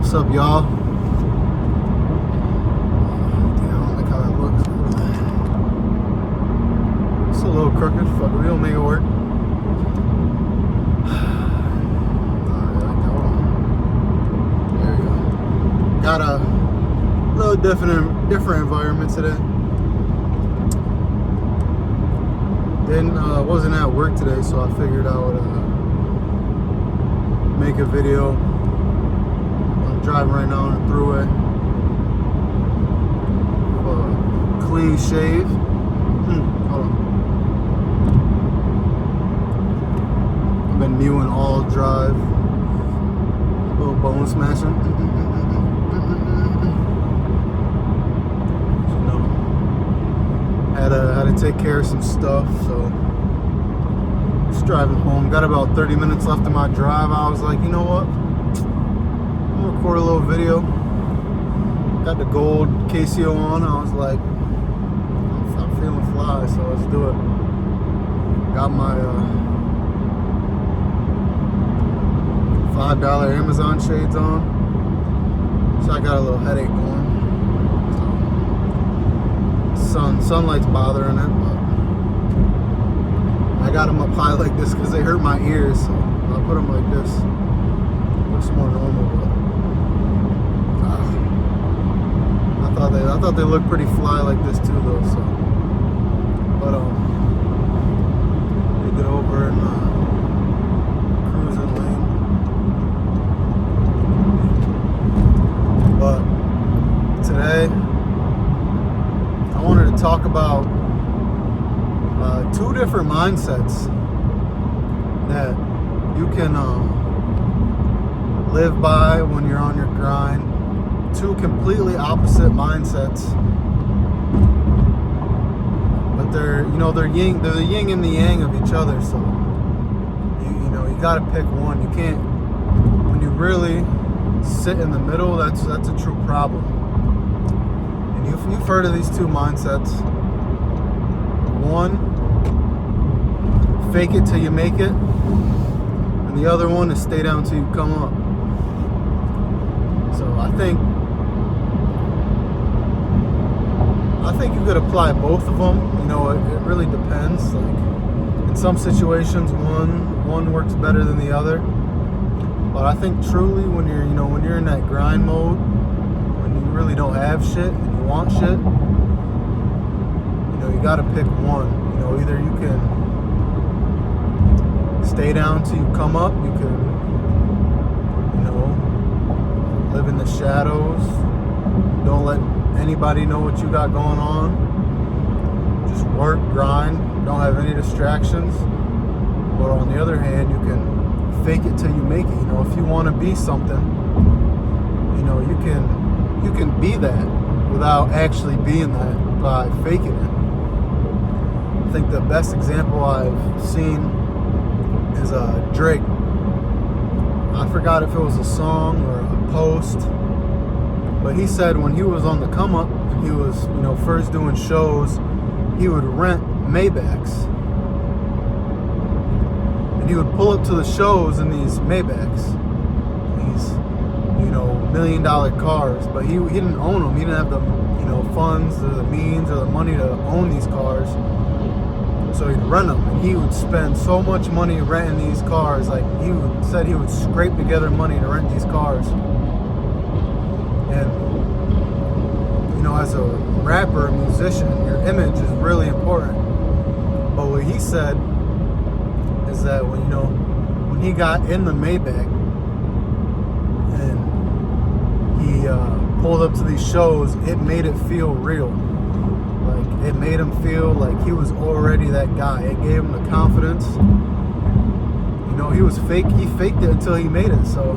What's up, y'all? Damn, I don't like how that looks. It's a little crooked. Fuck it, we don't make it work. There we go. Got a little different environment today. Wasn't at work today, so I figured I would make a video. I'm driving right now on the throughway. Clean shave. Hold on. I've been mewing all drive. Little bone smashing. Had to take care of some stuff, so just driving home. Got about 30 minutes left of my drive. I was like, you know what? I'm gonna record a little video. Got the gold Casio on. I was like, I'm feeling fly, so let's do it. Got my $5 Amazon shades on, so I got a little headache going. Sunlight's bothering it, but I got them up high like this because they hurt my ears, so I put them like this. Looks more normal, but I thought they looked pretty fly like this too, though. So, but we get over in cruising lane. But today, I wanted to talk about two different mindsets that you can live by when you're on your grind. Two completely opposite mindsets, but they're the yin and the yang of each other. So you got to pick one. You can't. When you really sit in the middle, that's a true problem. You've heard of these two mindsets. One, fake it till you make it, and the other one is stay down till you come up. So I think you could apply both of them. It really depends. Like in some situations, one works better than the other. But I think truly when you're in that grind mode, when you really don't have shit, want shit, you gotta pick one. Either you can stay down till you come up, you can live in the shadows, don't let anybody know what you got going on, just work, grind, don't have any distractions. But on the other hand, you can fake it till you make it. If you want to be something, you can be that without actually being that by faking it. I think the best example I've seen is Drake. I forgot if it was a song or a post, but he said when he was on the come up, he was first doing shows, he would rent Maybachs, and he would pull up to the shows in these Maybachs, these $1 million cars, but he didn't own them. He didn't have the funds or the means or the money to own these cars, so he'd rent them. And he would spend so much money renting these cars. Like said he would scrape together money to rent these cars. And as a rapper, a musician, your image is really important. But what he said is that when he got in the Maybach and he pulled up to these shows, it made it feel real. Like it made him feel like he was already that guy. It gave him the confidence. He was fake. He faked it until he made it. So,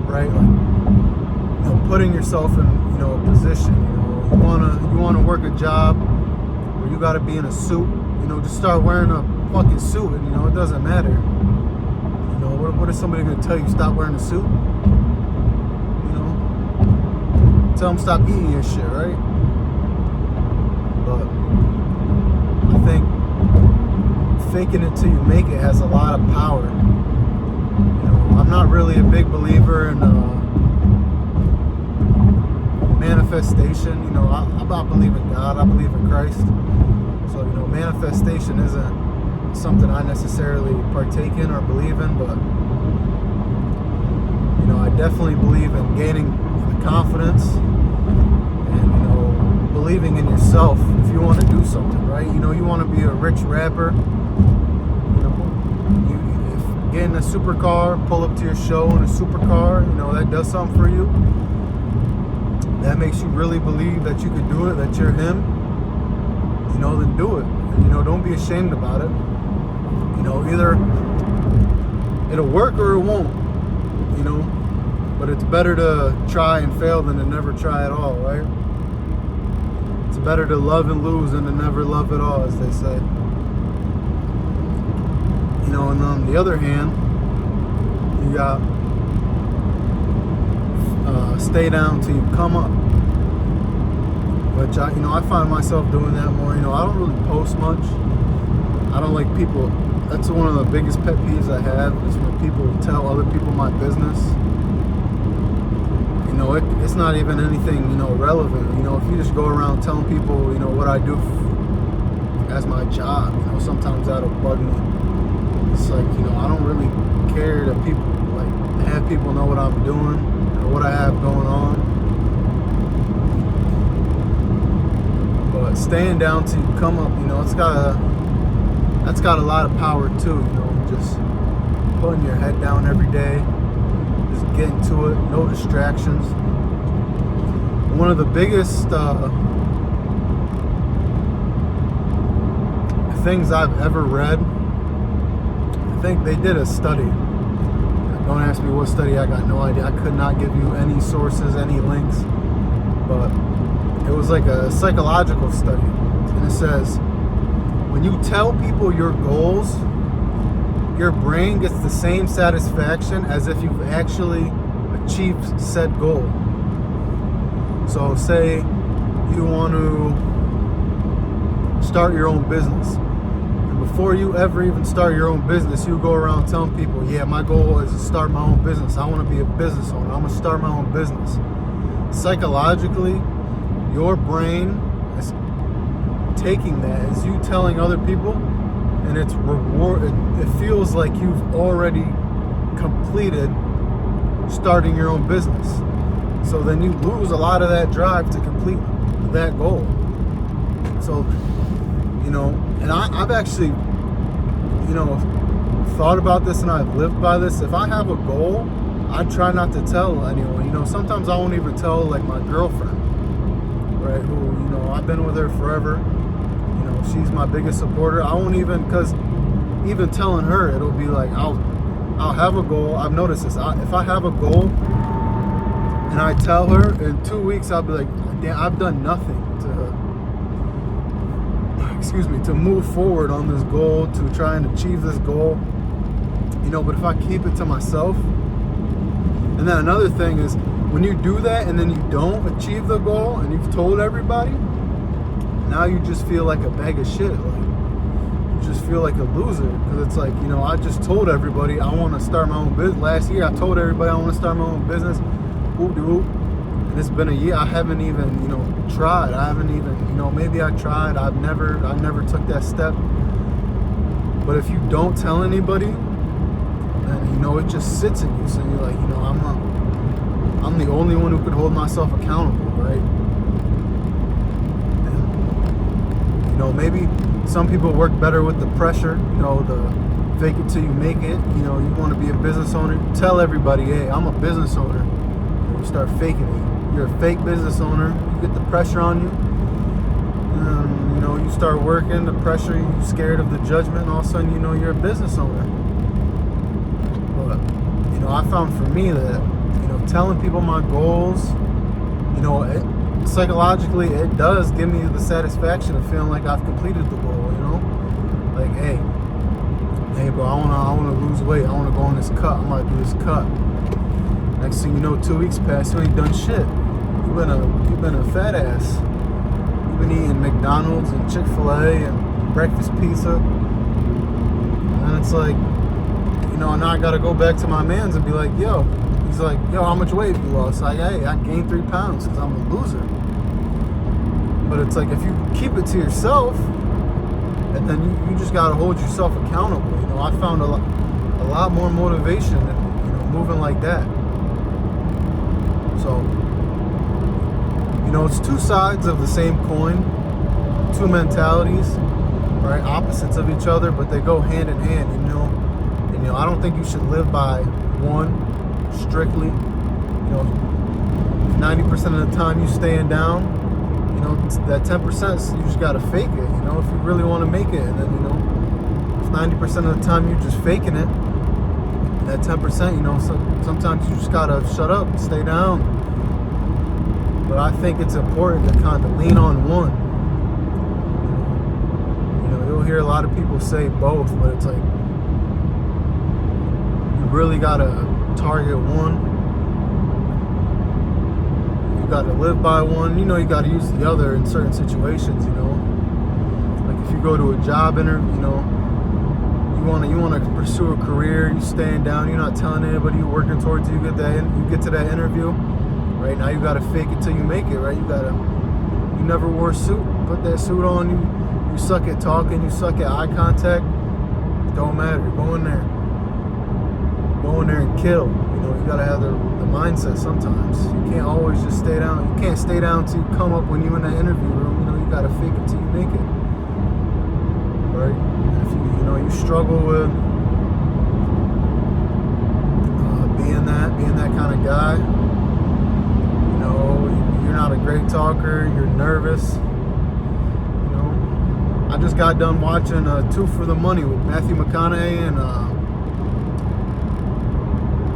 right, like putting yourself in a position. You wanna work a job where you gotta be in a suit. Just start wearing a fucking suit, and it doesn't matter. What is somebody gonna tell you? Stop wearing a suit? Tell them stop eating your shit, right? But I think faking it till you make it has a lot of power. I'm not really a big believer in manifestation. You know, I believe in God. I believe in Christ. So, you know, manifestation isn't something I necessarily partake in or believe in, but, you know, I definitely believe in gaining the confidence and, you know, believing in yourself if you want to do something, right? You know, you want to be a rich rapper, you know, if get in a supercar, pull up to your show in a supercar, you know, that does something for you. That makes you really believe that you could do it, that you're him, you know, then do it. And, you know, don't be ashamed about it. You know, either it'll work or it won't, you know, but it's better to try and fail than to never try at all, right? It's better to love and lose than to never love at all, as they say. You know, and on the other hand, you got stay down till you come up, which I find myself doing that more. You know, I don't really post much. I don't like people. That's one of the biggest pet peeves I have, is when people tell other people my business. You know, it's not even anything, you know, relevant. You know, if you just go around telling people, you know, what I do as my job, you know, sometimes that'll bug me. It's like, you know, I don't really care that people, like, have people know what I'm doing, what I have going on. But staying down till you come up, you know, that's got a lot of power too, you know, just putting your head down every day, just getting to it, no distractions. One of the biggest things I've ever read, I think they did a study. Don't ask me what study, I got no idea. I could not give you any sources, any links, but it was like a psychological study. And it says, when you tell people your goals, your brain gets the same satisfaction as if you've actually achieved said goal. So say you want to start your own business. Before you ever even start your own business, you go around telling people, yeah, my goal is to start my own business. I want to be a business owner. I'm going to start my own business. Psychologically, your brain is taking that as you telling other people, and it's reward. It feels like you've already completed starting your own business. So then you lose a lot of that drive to complete that goal. So, you know, and I've actually, you know, thought about this and I've lived by this. If I have a goal, I try not to tell anyone. You know, sometimes I won't even tell, like, my girlfriend, right, who, you know, I've been with her forever. You know, she's my biggest supporter. I won't even, because even telling her, it'll be like, I'll have a goal. I've noticed this. If I have a goal and I tell her, in 2 weeks I'll be like, damn, I've done nothing to move forward on this goal, to try and achieve this goal. You know, but if I keep it to myself. And then another thing is, when you do that and then you don't achieve the goal and you've told everybody, now you just feel like a bag of shit. Like, you just feel like a loser, because it's like, you know, I just told everybody I want to start my own business. Last year I told everybody I want to start my own business. Whoop-de-whoop. And it's been a year. I haven't even, you know, tried. I haven't even, you know, maybe I tried. I never took that step. But if you don't tell anybody, then, you know, it just sits in you. So you're like, you know, I'm the only one who could hold myself accountable, right? And, you know, maybe some people work better with the pressure, you know, the fake it till you make it. You know, you want to be a business owner, tell everybody, hey, I'm a business owner. You start faking it. You're a fake business owner. You get the pressure on you. You know, you start working, the pressure, you're scared of the judgment, and all of a sudden, you know, you're a business owner. But, you know, I found for me that, you know, telling people my goals, you know, psychologically, it does give me the satisfaction of feeling like I've completed the goal, you know? Like, hey bro, I wanna lose weight. I wanna go on this cut. I'm gonna do this cut. Next thing you know, 2 weeks pass, you ain't done shit. You've been a fat ass. You've been eating McDonald's and Chick-fil-A and breakfast pizza. And it's like, you and I got to go back to my mans and be like, yo, he's like, yo, how much weight have you lost? Like, hey, I gained 3 pounds because I'm a loser. But it's like, if you keep it to yourself, and then you just got to hold yourself accountable. I found a lot more motivation in, moving like that. So, it's two sides of the same coin, two mentalities, right? Opposites of each other, but they go hand in hand, And, I don't think you should live by one strictly. 90% of the time you staying down, that 10%, you just got to fake it, if you really want to make it. And then, if 90% of the time you're just faking it, that 10%, sometimes you just got to shut up and stay down. But I think it's important to kind of lean on one. You'll hear a lot of people say both, but it's like, you really got to target one. You got to live by one. You got to use the other in certain situations, Like if you go to a job interview, you want to pursue a career, you staying down, you're not telling anybody you're working towards it, you get to that interview, right? Now you got to fake it till you make it, right? You never wore a suit, put that suit on, you suck at talking, you suck at eye contact, don't matter, go in there and kill. You got to have the mindset sometimes. You can't always just stay down. You can't stay down till you come up when you in that interview room. You got to fake it till you make it, right? If you struggle with being that kind of guy, you're not a great talker, you're nervous. I just got done watching Two for the Money with Matthew McConaughey and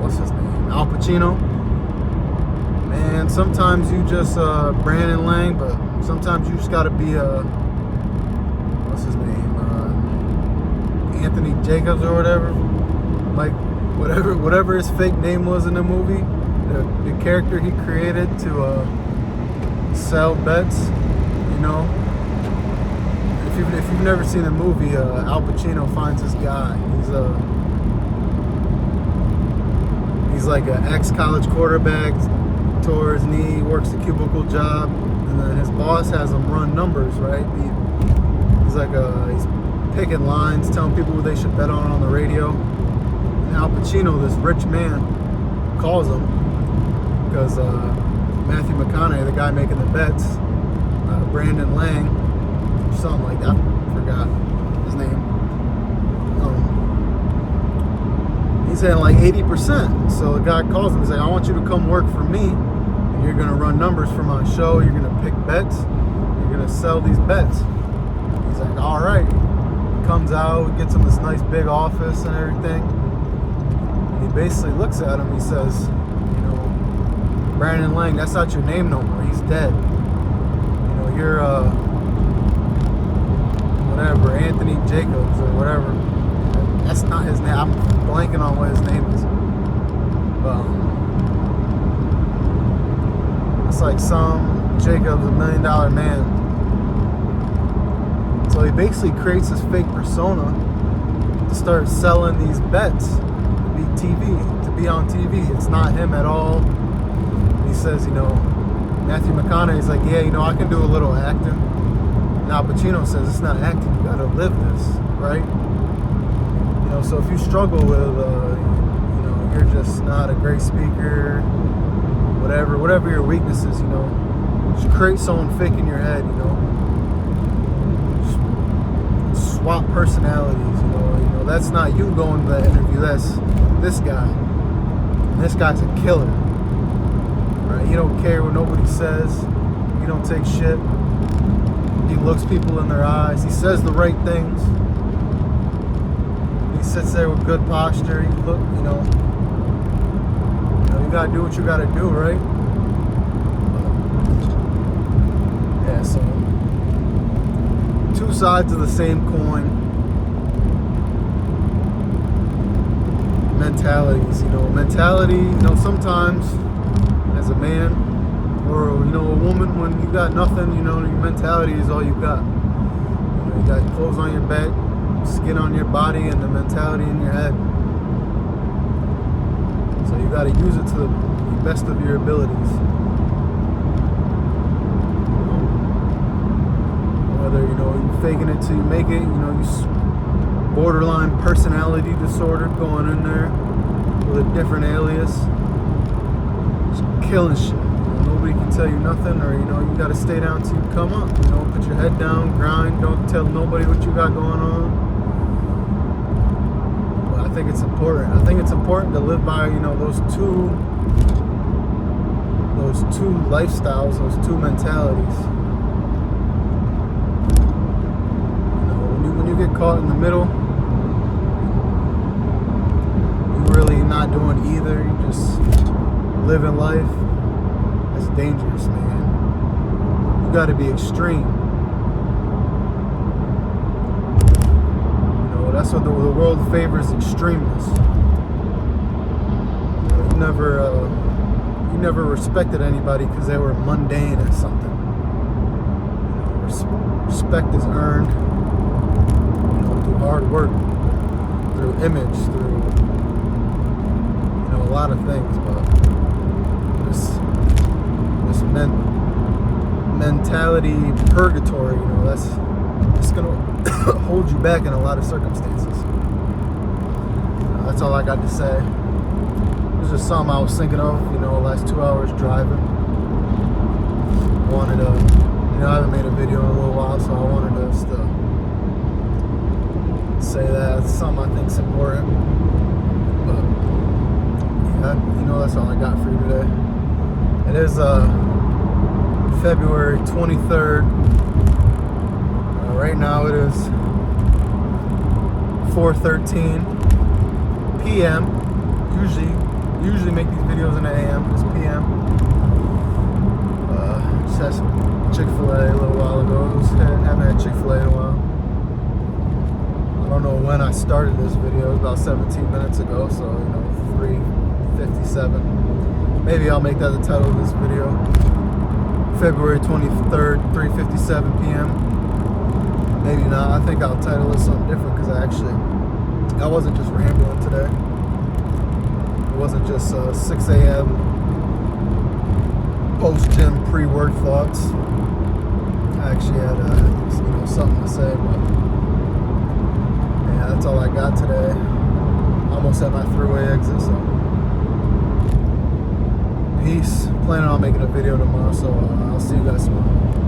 what's his name, Al Pacino. Man, sometimes you just Brandon Lang, but sometimes you just got to be what's his name, Anthony Jacobs or whatever, like whatever his fake name was in the movie, the character he created to sell bets. If you've never seen the movie, Al Pacino finds this guy. He's like an ex-college quarterback, tore his knee, works a cubicle job, and then his boss has him run numbers, right? He's picking lines, telling people who they should bet on the radio. And Al Pacino, this rich man, calls him because Matthew McConaughey, the guy making the bets, Brandon Lang, something like that, I forgot his name. He's saying like 80%. So the guy calls him and says, I want you to come work for me. And you're going to run numbers for my show. You're going to pick bets. You're going to sell these bets. He's like, all right. Comes out, gets him this nice big office and everything. And he basically looks at him. He says, Brandon Lang, that's not your name no more. He's dead. You're whatever, Anthony Jacobs or whatever. That's not his name. I'm blanking on what his name is. It's like some Jacobs, $1 million man. So he basically creates this fake persona to start selling these bets to be on TV. It's not him at all. He says, Matthew McConaughey's like, yeah, I can do a little acting. And Al Pacino says, it's not acting, you gotta live this, right? So if you struggle with, you're just not a great speaker, whatever your weakness is, just create someone fake in your head, just swap personalities, that's not you going to that interview, that's this guy. And this guy's a killer, right? He don't care what nobody says, he don't take shit, he looks people in their eyes, he says the right things. He sits there with good posture. You look, you gotta do what you gotta do, right? Yeah, so two sides of the same coin. Mentalities, sometimes as a man or a woman, when you got nothing, your mentality is all you got. You got clothes on your back, skin on your body, and the mentality in your head. got to use it to the best of your abilities. Whether, you know, you're faking it till you make it, you know, you borderline personality disorder going in there with a different alias, just killing shit. You know, nobody can tell you nothing, or, you know, you got to stay down till you come up. You know, put your head down, grind, don't tell nobody what you got going on. But I think it's important. I think it's important to live by, you know, those two lifestyles, those two mentalities. You know, when you get caught in the middle, you're really not doing either. You're just living life. That's dangerous, man. You got to be extreme. You know, that's what the world favors, extremists. You never respected anybody because they were mundane or something. You know, respect is earned, you know, through hard work, through image, through, you know, a lot of things. But this mentality purgatory, you know, it's gonna hold you back in a lot of circumstances. That's all I got to say. It was just something I was thinking of, you know, the last 2 hours driving. Wanted to, you know, I haven't made a video in a little while, so I wanted to just say that. It's something I think's important. But yeah, you know, that's all I got for you today. It is February 23rd. Right now it is 4:13 p.m. Usually make these videos in the AM. It's PM. Just had some Chick-fil-A a little while ago. Haven't had Chick-fil-A in a while. I don't know when I started this video. It was about 17 minutes ago, so, you know, 3:57. Maybe I'll make that the title of this video. February 23rd, 3:57 p.m. Maybe not. I think I'll title it something different because I wasn't just rambling today. It wasn't just 6 a.m. post-gym pre-work thoughts. I actually had you know, something to say, but yeah, that's all I got today. Almost at my throughway exit, so peace. Planning on making a video tomorrow, so I'll see you guys tomorrow.